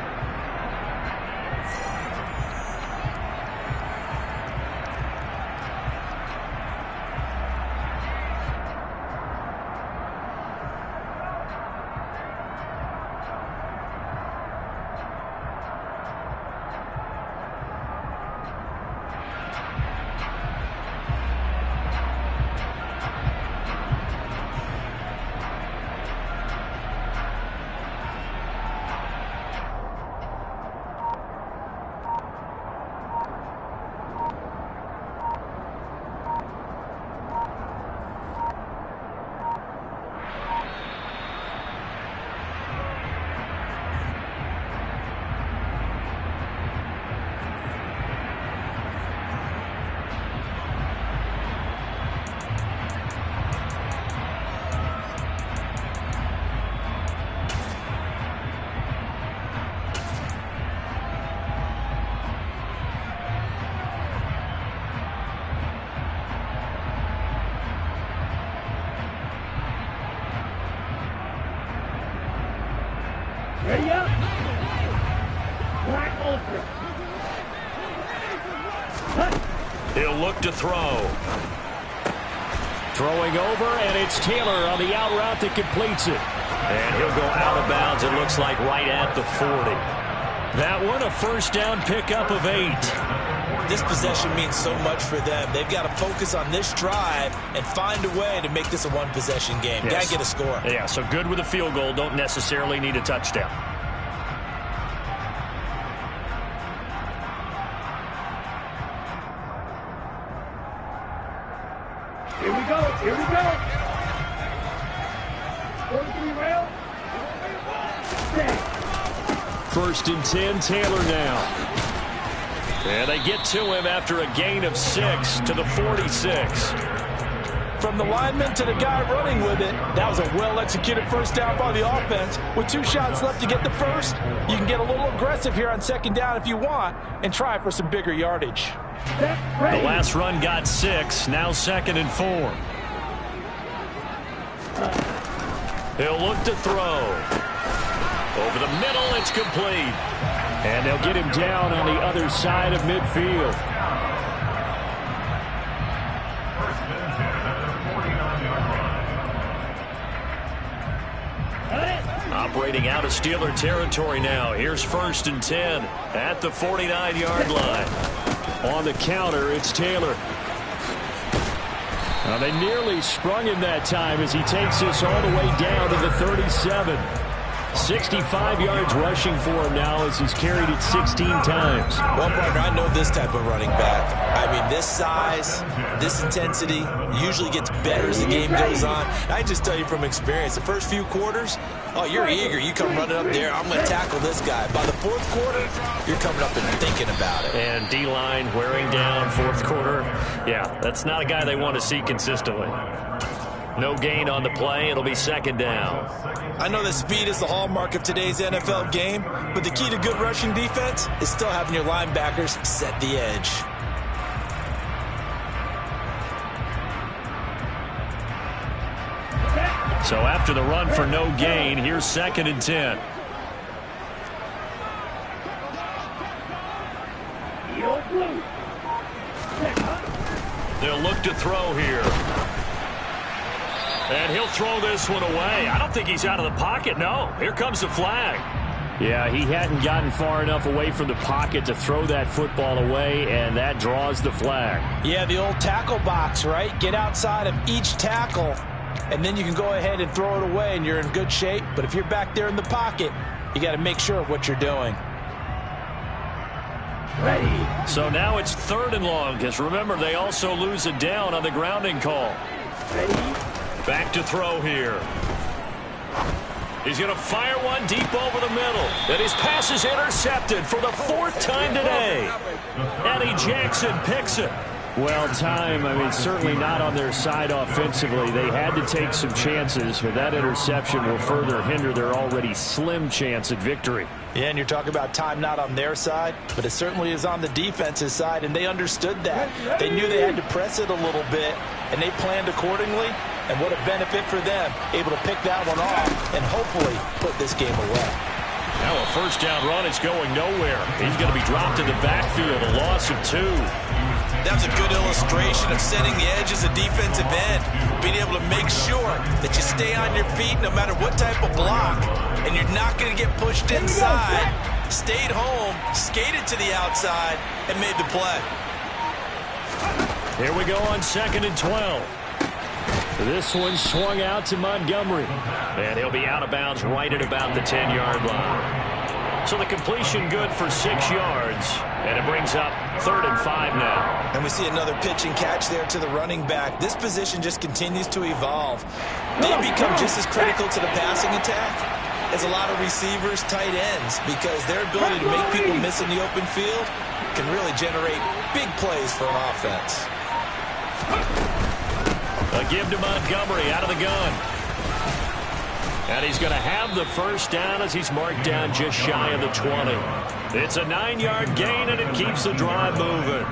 Black Ultra. He'll look to throw. Throwing over, and it's Taylor on the out route that completes it. And he'll go out of bounds, it looks like, right at the 40. That one, a first down pickup of 8. This possession means so much for them. They've got to focus on this drive and find a way to make this a one-possession game. Yes. Got to get a score. Yeah, so good with a field goal. Don't necessarily need a touchdown. Here we go. Here we go. 43 rail. First and 10, Taylor now. And they get to him after a gain of 6 to the 46. From the lineman to the guy running with it, that was a well-executed first down by the offense. With 2 shots left to get the first, you can get a little aggressive here on second down if you want and try for some bigger yardage. The last run got 6, now 2nd and 4. He'll look to throw. Over the middle, it's complete. And they'll get him down on the other side of midfield. Operating out of Steeler territory now. Here's 1st and 10 at the 49-yard line. On the counter, it's Taylor. Now they nearly sprung him that time as he takes this all the way down to the 37. 65 yards rushing for him now as he's carried it 16 times. Well, partner, I know this type of running back. I mean, this size, this intensity usually gets better as the game goes on. I just tell you from experience, the first few quarters, oh, you're eager. You come running up there, I'm going to tackle this guy. By the 4th quarter, you're coming up and thinking about it. And D-line wearing down 4th quarter. Yeah, that's not a guy they want to see consistently. No gain on the play. It'll be 2nd down. I know that speed is the hallmark of today's NFL game, but the key to good rushing defense is still having your linebackers set the edge. So after the run for no gain, here's 2nd and 10. They'll look to throw here. And he'll throw this one away. I don't think he's out of the pocket. No, here comes the flag. Yeah, he hadn't gotten far enough away from the pocket to throw that football away, and that draws the flag. Yeah, the old tackle box, right? Get outside of each tackle, and then you can go ahead and throw it away, and you're in good shape. But if you're back there in the pocket, you got to make sure of what you're doing. Ready. So now it's 3rd and long, because remember, they also lose a down on the grounding call. Ready. Back to throw here. He's going to fire one deep over the middle. And his pass is intercepted for the 4th time today. Eddie Jackson picks it. Well, time, I mean, certainly not on their side offensively. They had to take some chances, but that interception will further hinder their already slim chance at victory. Yeah, and you're talking about time not on their side, but it certainly is on the defense's side, and they understood that. They knew they had to press it a little bit, and they planned accordingly, and what a benefit for them, able to pick that one off and hopefully put this game away. Now a first down run is going nowhere. He's going to be dropped in the backfield, a loss of 2. That's a good illustration of setting the edge as a defensive end, being able to make sure that you stay on your feet no matter what type of block, and you're not going to get pushed inside. Stayed home, skated to the outside, and made the play. Here we go on 2nd and 12. This one swung out to Montgomery. And he'll be out of bounds right at about the 10-yard line. So the completion good for 6 yards. And it brings up 3rd and 5 now. And we see another pitch and catch there to the running back. This position just continues to evolve. They become just as critical to the passing attack as a lot of receivers, tight ends, because their ability to make people miss in the open field can really generate big plays for an offense. A give to Montgomery out of the gun. And he's going to have the first down as he's marked down just shy of the 20. It's a 9-yard gain, and it keeps the drive moving.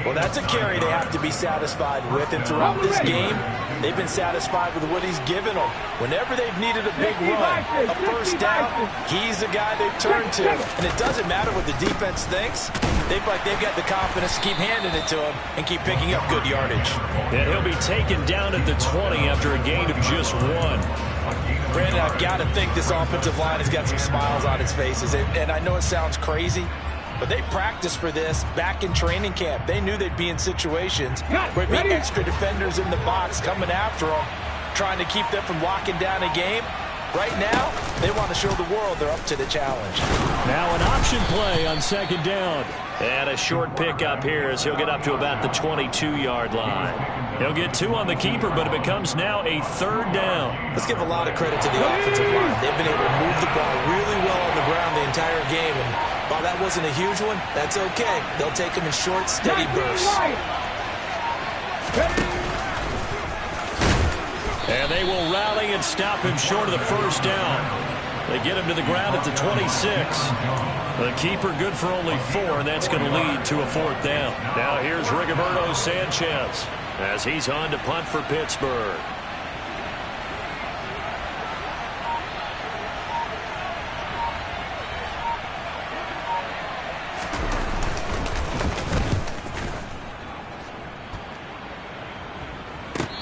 Well, that's a carry they have to be satisfied with, and throughout this game, they've been satisfied with what he's given them. Whenever they've needed a big run, a first down, he's the guy they've turned to. And it doesn't matter what the defense thinks. They feel like they've got the confidence to keep handing it to him and keep picking up good yardage. And he'll be taken down at the 20 after a gain of just 1. Brandon, I've got to think this offensive line has got some smiles on its faces. And I know it sounds crazy, but they practiced for this back in training camp. They knew they'd be in situations where there'd be extra defenders in the box coming after them, trying to keep them from locking down a game. Right now, they want to show the world they're up to the challenge. Now an option play on 2nd down. And a short pickup here as he'll get up to about the 22-yard line. He'll get 2 on the keeper, but it becomes now a 3rd down. Let's give a lot of credit to the offensive line. They've been able to move the ball really well on the ground the entire game. And while that wasn't a huge one, that's okay. They'll take them in short, steady bursts. And they will rally and stop him short of the 1st down. They get him to the ground at the 26. The keeper good for only 4, and that's going to lead to a 4th down. Now here's Rigoberto Sanchez as he's on to punt for Pittsburgh.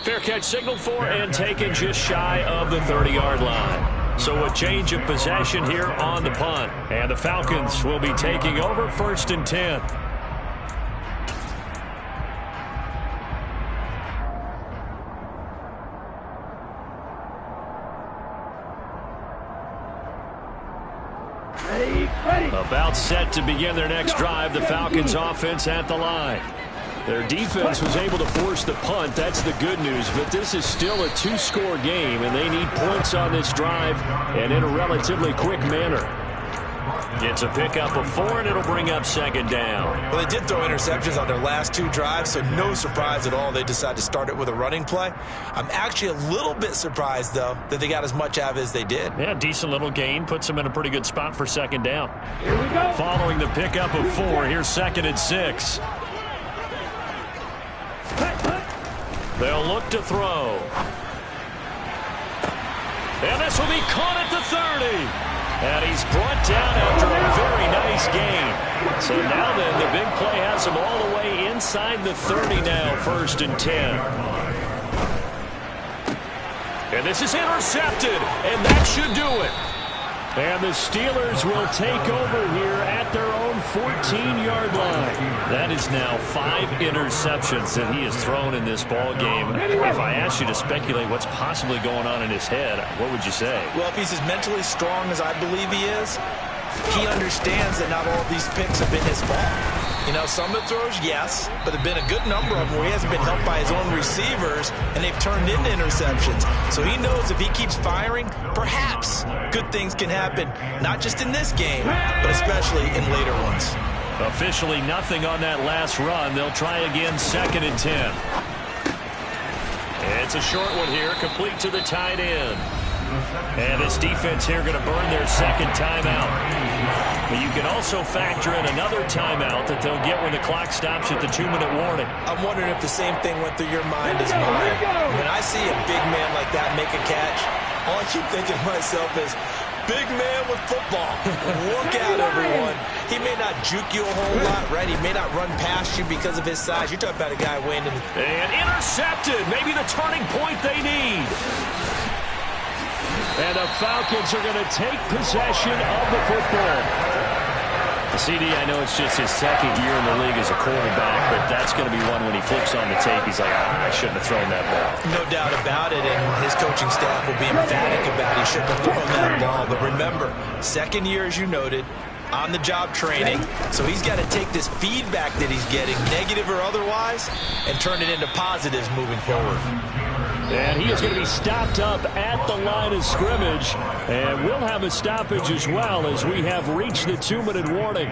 Fair catch signaled for and taken just shy of the 30-yard line. So a change of possession here on the punt. And the Falcons will be taking over 1st and 10. About set to begin their next drive. The Falcons offense at the line. Their defense was able to force the punt. That's the good news. But this is still a 2-score game, and they need points on this drive and in a relatively quick manner. It's a pickup of 4, and it'll bring up 2nd down. Well, they did throw interceptions on their last 2 drives, so no surprise at all they decided to start it with a running play. I'm actually a little bit surprised, though, that they got as much out of it as they did. Yeah, decent little gain. Puts them in a pretty good spot for 2nd down. Here we go. Following the pickup of 4, here's 2nd and 6. They'll look to throw. And this will be caught at the 30. And he's brought down after a very nice gain. So now then, the big play has him all the way inside the 30 now, 1st and 10. And this is intercepted, and that should do it. And the Steelers will take over here at their own 14-yard line. That is now 5 interceptions that he has thrown in this ball game. If I asked you to speculate what's possibly going on in his head, what would you say? Well, if he's as mentally strong as I believe he is, he understands that not all of these picks have been his fault. You know, some of the throws, yes, but there have been a good number of them where he hasn't been helped by his own receivers, and they've turned into interceptions. So he knows if he keeps firing, perhaps good things can happen, not just in this game, but especially in later ones. Officially nothing on that last run. They'll try again, 2nd and 10. It's a short one here, complete to the tight end. And this defense here going to burn their 2nd timeout. But you can also factor in another timeout that they'll get when the clock stops at the 2-minute warning. I'm wondering if the same thing went through your mind as mine. When I see a big man like that make a catch, all I keep thinking to myself is, big man with football. Look out, everyone. He may not juke you a whole lot, right? He may not run past you because of his size. You're talking about a guy weighing in. And intercepted. Maybe the turning point they need. And the Falcons are going to take possession of the football. CD, I know it's just his 2nd year in the league as a quarterback, but that's going to be one when he flips on the tape, he's like, I shouldn't have thrown that ball. No doubt about it, and his coaching staff will be emphatic about he shouldn't have thrown that ball. But remember, 2nd year, as you noted, on-the-job training, so he's got to take this feedback that he's getting, negative or otherwise, and turn it into positives moving forward. And he is going to be stopped up at the line of scrimmage. And we'll have a stoppage as well as we have reached the 2-minute warning.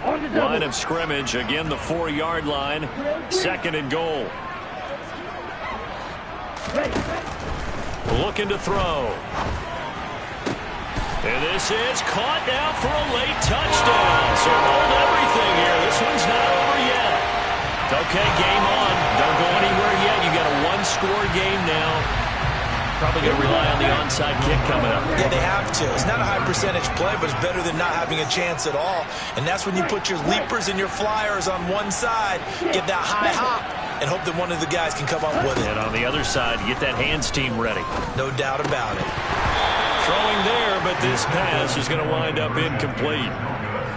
Line of scrimmage, again the 4-yard line. 2nd and goal. Looking to throw. And this is caught now for a late touchdown. So hold everything here. This one's not over yet. Okay, game on. Don't go anywhere yet. You got a one-score game now. Probably going to rely on the onside kick coming up. Yeah, they have to. It's not a high-percentage play, but it's better than not having a chance at all. And that's when you put your leapers and your flyers on one side, get that high hop, and hope that one of the guys can come up with it. And on the other side, get that hands team ready. No doubt about it. Throwing there, but this pass is going to wind up incomplete.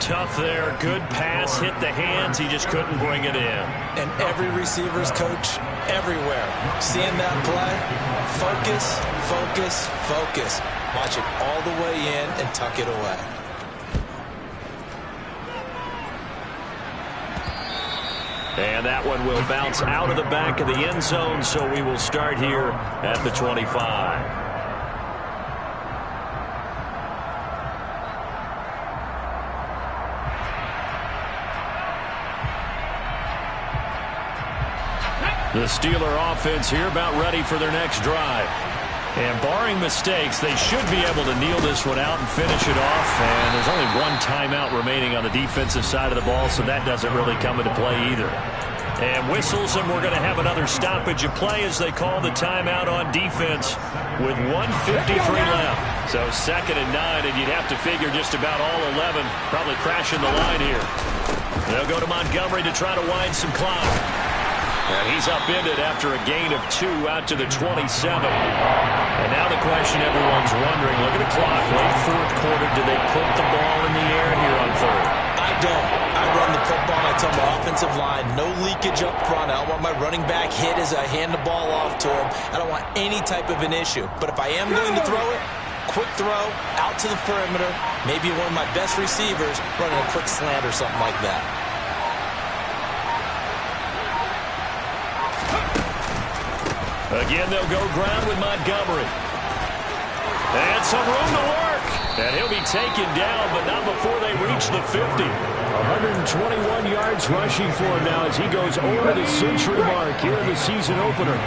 Tough there. Good pass. Hit the hands. He just couldn't bring it in. And every receiver's coach everywhere. Seeing that play, focus, focus, focus. Watch it all the way in and tuck it away. And that one will bounce out of the back of the end zone, so we will start here at the 25. The Steeler offense here about ready for their next drive. And barring mistakes, they should be able to kneel this one out and finish it off. And there's only one timeout remaining on the defensive side of the ball, so that doesn't really come into play either. And whistles, and we're going to have another stoppage of play as they call the timeout on defense with 1:53 left. So 2nd and 9, and you'd have to figure just about all 11 probably crashing the line here. They'll go to Montgomery to try to wind some clock. And he's upended after a gain of 2 out to the 27. And now the question everyone's wondering, look at the clock, late 4th quarter, do they put the ball in the air here on 3rd? I don't. I run the football, and I tell my offensive line, no leakage up front. I don't want my running back hit as I hand the ball off to him. I don't want any type of an issue. But if I am going to throw it, quick throw, out to the perimeter, maybe one of my best receivers running a quick slant or something like that. Again, they'll go ground with Montgomery. And some room to work. And he'll be taken down, but not before they reach the 50. 121 yards rushing for him now as he goes over the century mark here in the season opener.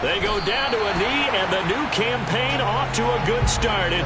They go down to a knee, and the new campaign off to a good start. It's